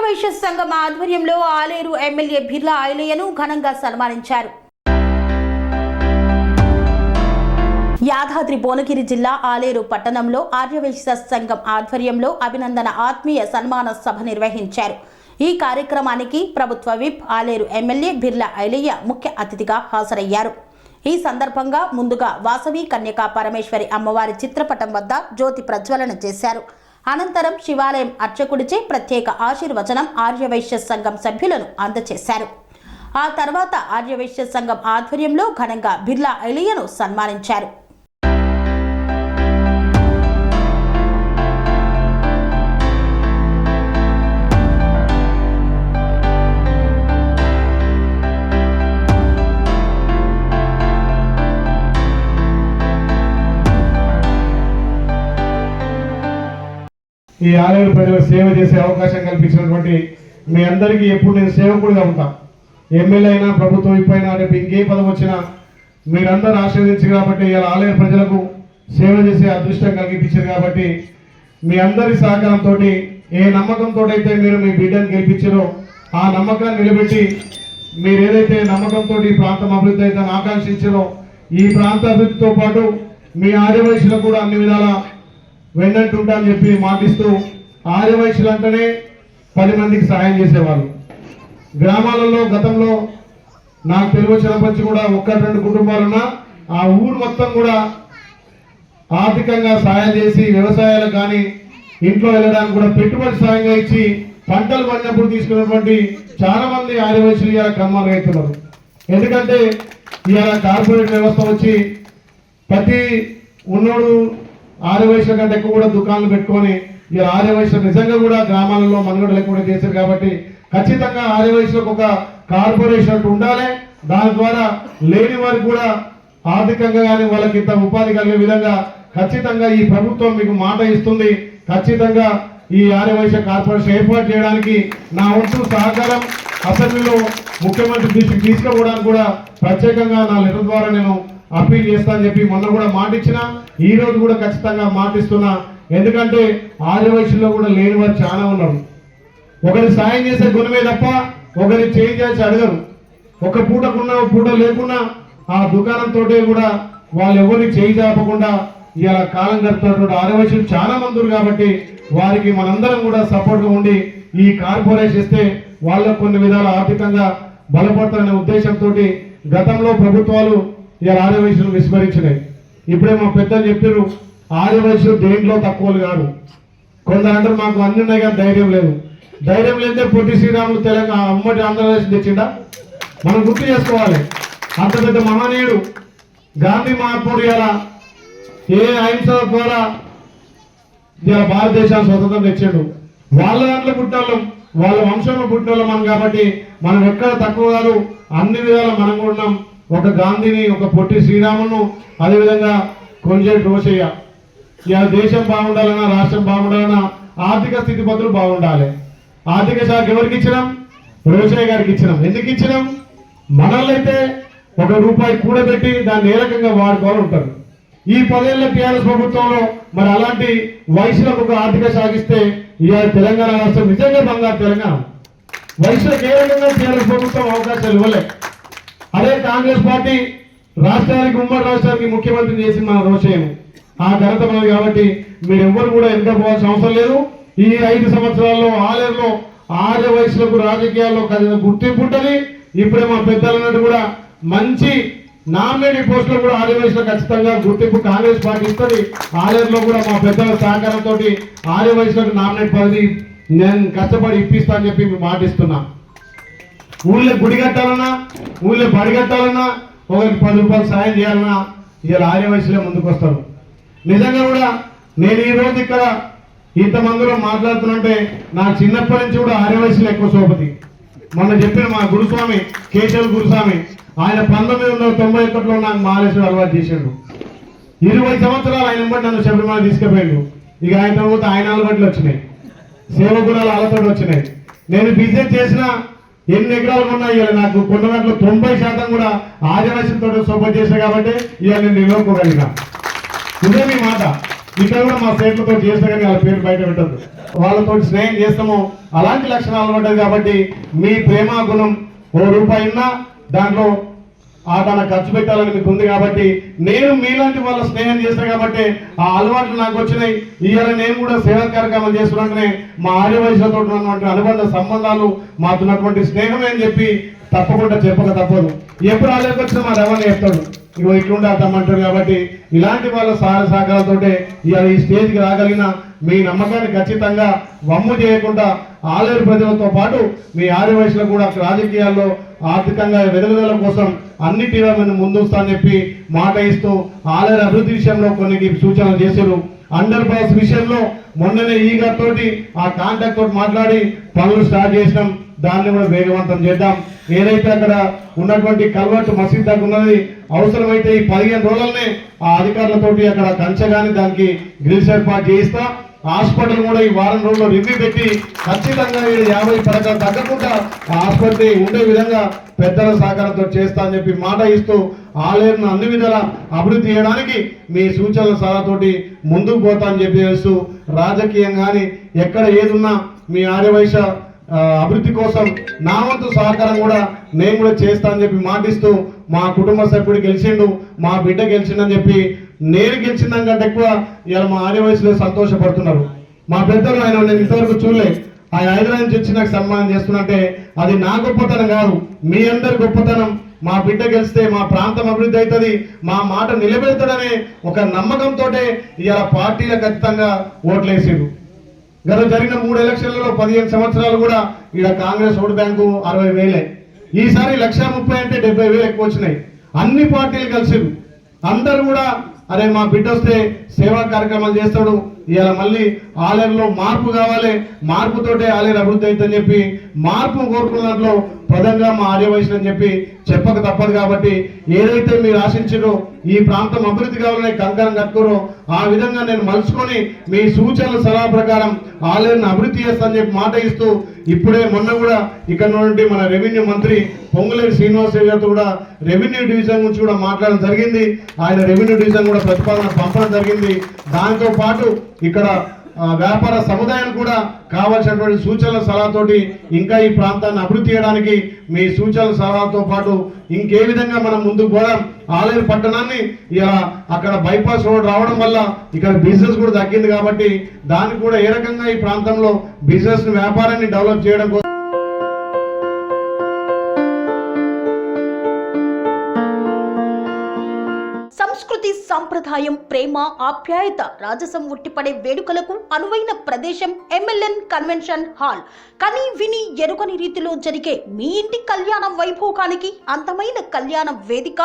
ఆర్యవైశ్య సంఘం ఆధ్వర్యంలో ఆలేరు ఎమ్మెల్యే బిర్లా ఐలయ్యను ఘనంగా సన్మానించారు. యాదాద్రి భువనగిరి జిల్లా ఆలేరు పట్టణంలో ఆర్యవైశ్య సంఘం ఆధ్వర్యంలో అభినందన ఆత్మీయ సన్మాన సభ నిర్వహించారు. ఈ కార్యక్రమానికి ప్రభుత్వ విప్ ఆలేరు ఎమ్మెల్యే బిర్లా ఐలయ్య ముఖ్య అతిథిగా హాజరయ్యారు. ఈ సందర్భంగా ముందుగా వాసవి కన్యకా పరమేశ్వరి అమ్మవారి చిత్రపటం వద్ద జ్యోతి ప్రజ్వలన చేశారు. అనంతరం శివాలయం అర్చకుడిచే ప్రత్యేక ఆశీర్వచనం ఆర్యవైశ్య సంఘం సభ్యులను అందజేశారు. ఆ తర్వాత ఆర్యవైశ్య సంఘం ఆధ్వర్యంలో ఘనంగా బిర్లా ఐలయ్యను సన్మానించారు. ఈ ఆలయ ప్రజలకు సేవ చేసే అవకాశం కల్పించినటువంటి మీ అందరికీ ఎప్పుడు నేను సేవకుడిగా ఉంటా. ఎమ్మెల్యే అయినా ప్రభుత్వం అయిపోయినా రేపు ఇంకే పదవి వచ్చినా మీరందరూ ఆశీర్వదించారు కాబట్టి ఇలా ఆలయ ప్రజలకు సేవ చేసే అదృష్టం కల్పించారు కాబట్టి మీ అందరి సహకారంతో ఏ నమ్మకంతో అయితే మీరు మీ బిడ్డను గెలిపించారో ఆ నమ్మకాన్ని నిలబెట్టి మీరు ఏదైతే నమ్మకంతో ఈ ప్రాంతం అభివృద్ధి అయితే ఆకాంక్షించారో ఈ ప్రాంత అభివృద్ధితో పాటు మీ ఆర్యవైశ్యులకు కూడా అన్ని విధాల వెన్నంటుంటా అని చెప్పి మాటిస్తూ ఆర్యవైశ్యులు అంటేనే 10 మందికి సహాయం చేసేవాళ్ళు. గ్రామాలలో గతంలో నాకు తెలివచ్చినప్పటి కూడా 1-2 కుటుంబాలున్నా ఆ ఊరు మొత్తం కూడా ఆర్థికంగా సహాయం చేసి వ్యవసాయాలు కానీ ఇంట్లో వెళ్ళడానికి కూడా పెట్టుబడి సాయంగా ఇచ్చి పంటలు పడినప్పుడు తీసుకున్నటువంటి చాలా మంది ఆర్యవైశ్యులు ఇవాళ క్రమాలు అవుతున్నారు. ఎందుకంటే ఇవాళ కార్పొరేట్ వ్యవస్థ వచ్చి ప్రతి ఉన్నోడు ఆర్యవైశ్యుల కంటే ఎక్కువ కూడా దుకాణాలు పెట్టుకొని ఈ ఆర్యవైశ్యులు నిజంగా కూడా గ్రామాలలో మనుగడ లేకుండా చేశారు కాబట్టి ఖచ్చితంగా ఆర్యవైశ్యులకు ఒక కార్పొరేషన్ ఉండాలి. దాని ద్వారా లేని వారికి కూడా ఆర్థికంగా కానీ వాళ్ళకి ఇంత ఉపాధి కలిగే విధంగా ఖచ్చితంగా ఈ ప్రభుత్వం మీకు మాట ఇస్తుంది. ఖచ్చితంగా ఈ ఆర్యవైశ్య కార్పొరేషన్ ఏర్పాటు చేయడానికి నా వంతు సహకారం అసెంబ్లీలో ముఖ్యమంత్రి దృష్టికి తీసుకుపోవడానికి కూడా ప్రత్యేకంగా నా లెటర్ ద్వారా నేను అప్పీల్ చేస్తా అని చెప్పి మొన్న కూడా మాట ఇచ్చిన, ఈ రోజు కూడా ఖచ్చితంగా మాటిస్తున్నా. ఎందుకంటే ఆర్యవైశ్యుల్లో కూడా లేని వారు చాలా ఉన్నారు. ఒకరి సాయం చేసే గుణమే తప్ప ఒకరి చేంజ్ చేసి అడగరు. ఒక పూటకున్న పూట లేకున్నా ఆ దుకాణంతో కూడా వాళ్ళు ఎవరిని చేయి చాపకుండా ఇలా కాలం గడుపుతున్నటువంటి ఆర్యవైశ్యులు చాలా మంది కాబట్టి వారికి మనందరం కూడా సపోర్ట్గా ఉండి ఈ కార్పొరేషన్ ఇస్తే వాళ్ళకు కొన్ని విధాల ఆర్థికంగా బలపడతారనే ఉద్దేశంతో గతంలో ప్రభుత్వాలు ఇలా ఆర్యవైశ్యులు విస్మరించినాయి. ఇప్పుడే మా పెద్దలు చెప్పారు ఆర్యవైశ్యులు దేంట్లో తక్కువలు కాదు. కొందరు అంటారు మాకు అన్ని ఉన్నాయి కానీ ధైర్యం లేదు. ధైర్యం లేదే పొట్టి శ్రీరాములు తెలంగాణ ఉమ్మడి ఆంధ్రప్రదేశ్ తెచ్చిండా? మనం గుర్తు చేసుకోవాలి. అంత పెద్ద మహనీయుడు గాంధీ మహాత్ముడు ఇలా ఏ అహింస ద్వారా ఇలా భారతదేశాన్ని స్వతంత్రం తెచ్చాడు. వాళ్ళ దాంట్లో పుట్టాళ్ళం, వాళ్ళ వంశంలో పుట్టిన మనం కాబట్టి మనం ఎక్కడ తక్కువ కాదు. అన్ని విధాలా మనం కూడా ఉన్నాం. ఒక గాంధీని, ఒక పొట్టి శ్రీరామును, అదేవిధంగా కొంజేటి రోషయ్య. ఇలా దేశం బాగుండాలన్నా రాష్ట్రం బాగుండాలన్నా ఆర్థిక స్థితిపతులు బాగుండాలి. ఆర్థిక శాఖ ఎవరికి ఇచ్చినాం? రోషయ్య గారికి ఇచ్చినాం. ఎందుకు ఇచ్చినాం? మనల్నైతే ₹1 కూడబెట్టి దాన్ని ఏ రకంగా వాడుకోవాలి ఉంటారు. ఈ 10 ఏళ్ల టీఆర్ఎస్ ప్రభుత్వంలో మరి అలాంటి వైశ్యులకు ఒక ఆర్థిక శాఖ ఇస్తే ఇవాళ తెలంగాణ రాష్ట్రం నిజంగా బంగారు తెలంగాణ. వైశ్యులకు ఏ రకంగా టీఆర్ఎస్ ప్రభుత్వం అవకాశాలు ఇవ్వలే. అదే కాంగ్రెస్ పార్టీ రాష్ట్రానికి ఉమ్మడి రాష్ట్రానికి ముఖ్యమంత్రి చేసి మన రోషయ్యను ఆ ఘనత మనది కాబట్టి మీరు ఎవ్వరు కూడా ఎంత పోవాల్సిన అవసరం లేదు. ఈ 5 సంవత్సరాల్లో ఆలేరులో ఆర్యవైశ్యులకు రాజకీయాల్లో గుర్తింపు ఉంటుంది. ఇప్పుడే మా పెద్దలు అన్నట్టు కూడా మంచి నామినేటెడ్ పోస్టులో కూడా ఆర్యవైశ్యులకు ఖచ్చితంగా గుర్తింపు కాంగ్రెస్ పార్టీ ఇస్తుంది. ఆలేరులో కూడా మా పెద్దల సహకారంతో ఆర్యవైశ్యులకు నామినేట్ పదవి నేను కష్టపడి ఇప్పిస్తా అని చెప్పి మేము మాటిస్తున్నా. ఊళ్ళో గుడి కట్టాలన్నా, ఊళ్ళో బడి కట్టాలన్నా, ఒకరికి ₹10 సాయం చేయాలన్నా ఇలా ఆర్యవైశ్యులే ముందుకు వస్తారు. నిజంగా కూడా నేను ఈ రోజు ఇక్కడ ఇంతమందిలో మాట్లాడుతున్నంటే నాకు చిన్నప్పటి నుంచి కూడా ఆర్యవైశ్యులు ఎక్కువ సోపతి. మొన్న చెప్పిన మా గురుస్వామి కేశవ గురుస్వామి ఆయన 1991లో నాకు మాలేశ్వరం అలవాటు చేసిండు. 20 సంవత్సరాలు ఆయన బట్టి నన్ను శబరిమల తీసుకుపోయాడు. ఇక ఆయన తర్వాత ఆయన అలవాట్లు వచ్చినాయి, సేవ గుణాలు అలతో వచ్చినాయి. నేను బిజినెస్ చేసిన ఎన్ని ఎకరాలు ఉన్నాయి ఇవాళ నాకు కొన్న దాంట్లో 90% కూడా ఆర్యవైశ్యులతో సోపతి చేశాను కాబట్టి ఇవాళ నేను నిలవకోగలిగా. ఇదే మీ మాట. ఇక్కడ కూడా మా స్నేహితులతో చేస్తే కానీ వాళ్ళ పేరు బయట పెట్టద్దు. వాళ్ళతో స్నేహం చేస్తాము, అలాంటి లక్షణాలు ఉంటుంది. కాబట్టి మీ ప్రేమ గుణం ₹1 ఉన్నా దాంట్లో ఆటన ఖర్చు పెట్టాలని మీకు ఉంది. కాబట్టి నేను మీలాంటి వాళ్ళ స్నేహం చేస్తాను కాబట్టి ఆ అలవాట్లు నాకు వచ్చినాయి. ఇవాళ నేను కూడా సేవా కార్యక్రమాలు చేస్తున్నట్టునే మా ఆర్యవైశ్యులతో ఉన్నటువంటి అనుబంధ సంబంధాలు మాకున్నటువంటి స్నేహమే అని చెప్పి తప్పకుండా చెప్పక తప్పదు. ఎప్పుడు ఆలోచన మా రవాణా చెప్తాడు, ఇగో ఇట్లుండే అర్థమంటారు. కాబట్టి ఇలాంటి వాళ్ళ సహాయ సహకారాలతోటే ఇవాళ ఈ స్టేజ్కి రాగలిగిన మీ నమ్మకాన్ని ఖచ్చితంగా వమ్ము చేయకుండా ఆలేరు ప్రజలతో పాటు మీ ఆర్యవైశ్యులకు కూడా రాజకీయాల్లో ఆర్థికంగా వెలుగుదల కోసం అన్నిటిలో ముందుస్తా అని చెప్పి మాట ఇస్తూ ఆలేరు అభివృద్ధి విషయంలో కొన్ని సూచనలు చేశారు. అండర్ పాస్ విషయంలో మొన్ననే ఈగతోటి ఆ కాంటాక్ట్ తోటి మాట్లాడి పనులు స్టార్ట్ చేసినాం. దాన్ని కూడా వేగవంతం చేద్దాం. ఏదైతే అక్కడ ఉన్నటువంటి కల్వర్ట్ మసీద్ దాకా ఉన్నది, అవసరమైతే ఈ 15 రోజులనే ఆ అధికారులతోటి అక్కడ కంచె కానీ దానికి గ్రిల్స్ ఏర్పాటు చేయిస్తా. హాస్పిటల్ కూడా ఈ వారం రోజుల్లో రివ్యూ పెట్టి ఖచ్చితంగా 50 పడకలు తగ్గకుండా ఆ ఆసుపత్రి ఉండే విధంగా పెద్దల సహకారంతో చేస్తా అని చెప్పి మాట ఇస్తూ ఆలయాన్ని అన్ని విధాల అభివృద్ధి చేయడానికి మీ సూచనల సలహాతోటి ముందుకు పోతా అని చెప్పి చేస్తూ రాజకీయం కానీ ఎక్కడ ఏదున్నా మీ ఆర్యవైశ్య అభివృద్ధి కోసం నా వంతు సహకారం కూడా నేను కూడా చేస్తా అని చెప్పి మాటిస్తూ మా కుటుంబ సభ్యుడు గెలిచిండు, మా బిడ్డ గెలిచిందని చెప్పి నేను గెలిచిన దానికంటే ఎక్కువ ఇలా మా ఆర్యవైశ్యులు సంతోషపడుతున్నారు. మా పెద్దలు ఆయన నేను ఇంతవరకు చూడలే, ఆయన హైదరాబాద్ నుంచి వచ్చి నాకు సన్మానం చేస్తున్నట్టే అది నా గొప్పతనం కాదు, మీ అందరి గొప్పతనం. మా బిడ్డ గెలిస్తే మా ప్రాంతం అభివృద్ధి అవుతుంది, మా మాట నిలబెడతాడనే ఒక నమ్మకంతో ఇలా పార్టీలకు ఖచ్చితంగా ఓట్లేసారు. గత జరిగిన 3 ఎలక్షన్లలో 15 సంవత్సరాలు కూడా ఇక్కడ కాంగ్రెస్ ఓటు బ్యాంకు 60,000. ఈసారి 1,30,000 అంటే 70,000 ఎక్కువ వచ్చినాయి. అన్ని పార్టీలు కలిసిరు. అందరూ కూడా అరే మా బిడ్డ వస్తే సేవా కార్యక్రమాలు చేస్తాడు, ఇవాళ మళ్ళీ ఆలయంలో మార్పు కావాలి, మార్పుతోటే ఆలయం అభివృద్ధి అవుతుందని చెప్పి మార్పు కోరుకున్న దాంట్లో ప్రధానంగా మా ఆర్యవైశ్యులు అని చెప్పి చెప్పక తప్పదు. కాబట్టి ఏదైతే మీరు ఆశించారో ఈ ప్రాంతం అభివృద్ధి కావాలని కంకణం కట్టుకోరో ఆ విధంగా నేను మలుచుకొని మీ సూచనల సలహా ప్రకారం ఆలయాన్ని అభివృద్ధి చేస్తానని చెప్పి మాట ఇస్తూ ఇప్పుడే మొన్న కూడా ఇక్కడ నుండి మన రెవెన్యూ మంత్రి పొంగులేటి శ్రీనివాసరావు గారితో కూడా రెవెన్యూ డివిజన్ గురించి కూడా మాట్లాడడం జరిగింది. ఆయన రెవెన్యూ డివిజన్ కూడా ప్రతిపాదన పంపడం జరిగింది. దాంతో పాటు ఇక్కడ వ్యాపార సముదాయం కూడా కావాల్సినటువంటి సూచనల సలహాతోటి ఇంకా ఈ ప్రాంతాన్ని అభివృద్ధి చేయడానికి మీ సూచనల సలహాతో పాటు ఇంకే విధంగా మనం ముందుకు పోదాం. ఆలేరు పట్టణాన్ని ఇలా అక్కడ బైపాస్ రోడ్ రావడం వల్ల ఇక్కడ బిజినెస్ కూడా తగ్గింది. కాబట్టి దానికి కూడా ఏ రకంగా ఈ ప్రాంతంలో బిజినెస్ వ్యాపారాన్ని డెవలప్ చేయడం కోసం సంస్కృతి సంప్రదాయం ప్రేమ ఆప్యాయత రాజసం ఉట్టిపడే వేడుకలకు అనువైన ప్రదేశం MLN కన్వెన్షన్ హాల్. కని విని ఎరుగని రీతిలో జరిగే మీ ఇంటి కళ్యాణ వైభోగానికి అందమైన కళ్యాణ వేదిక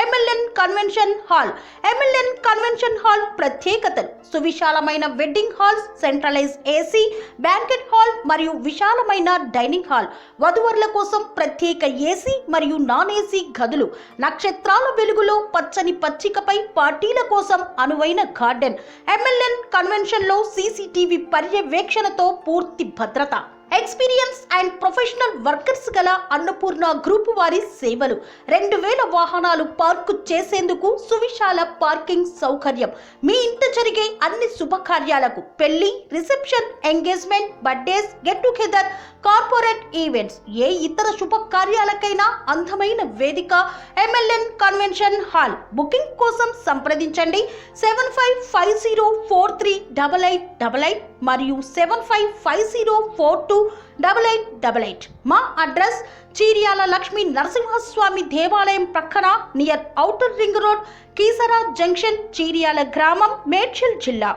MLN convention hall. MLN convention hall ప్రత్యేకతలు: సువిశాలమైన wedding halls, centralise AC banquet hall మరియు విశాలమైన డైనింగ్ హాల్, వధువరుల కోసం ప్రత్యేక AC మరియు నాన్ AC గదులు, నక్షత్రాల వెలుగులో పచ్చని పచ్చికపై పార్టీల కోసం అనువైన గార్డెన్. MLN కన్వెన్షన్ లో CCTV పర్యవేక్షణతో పూర్తి భద్రత. ఎక్స్పీరియన్స్ అండ్ ప్రొఫెషనల్ వర్కర్స్ గల అన్నపూర్ణ గ్రూప్ వారి సేవలు. 2000 వాహనాలు పార్కు చేసేందుకు సువిశాల పార్కింగ్ సౌకర్యం. మీ ఇంట జరిగే అన్ని శుభకార్యాలకు, పెళ్లి, reception, engagement, birthdays, get together, corporate events, ఏ ఇతర శుభకార్యాలకైనా అందమైన వేదిక MLN కన్వెన్షన్ హాల్. బుకింగ్ కోసం సంప్రదించండి 7550438888 మరియు 7550428888. మా అడ్రస్ చీర్యాల లక్ష్మీ నరసింహస్వామి దేవాలయం ప్రక్కన near outer ring road, Keesara junction, Cheeryal గ్రామం, మేడ్చల్ జిల్లా.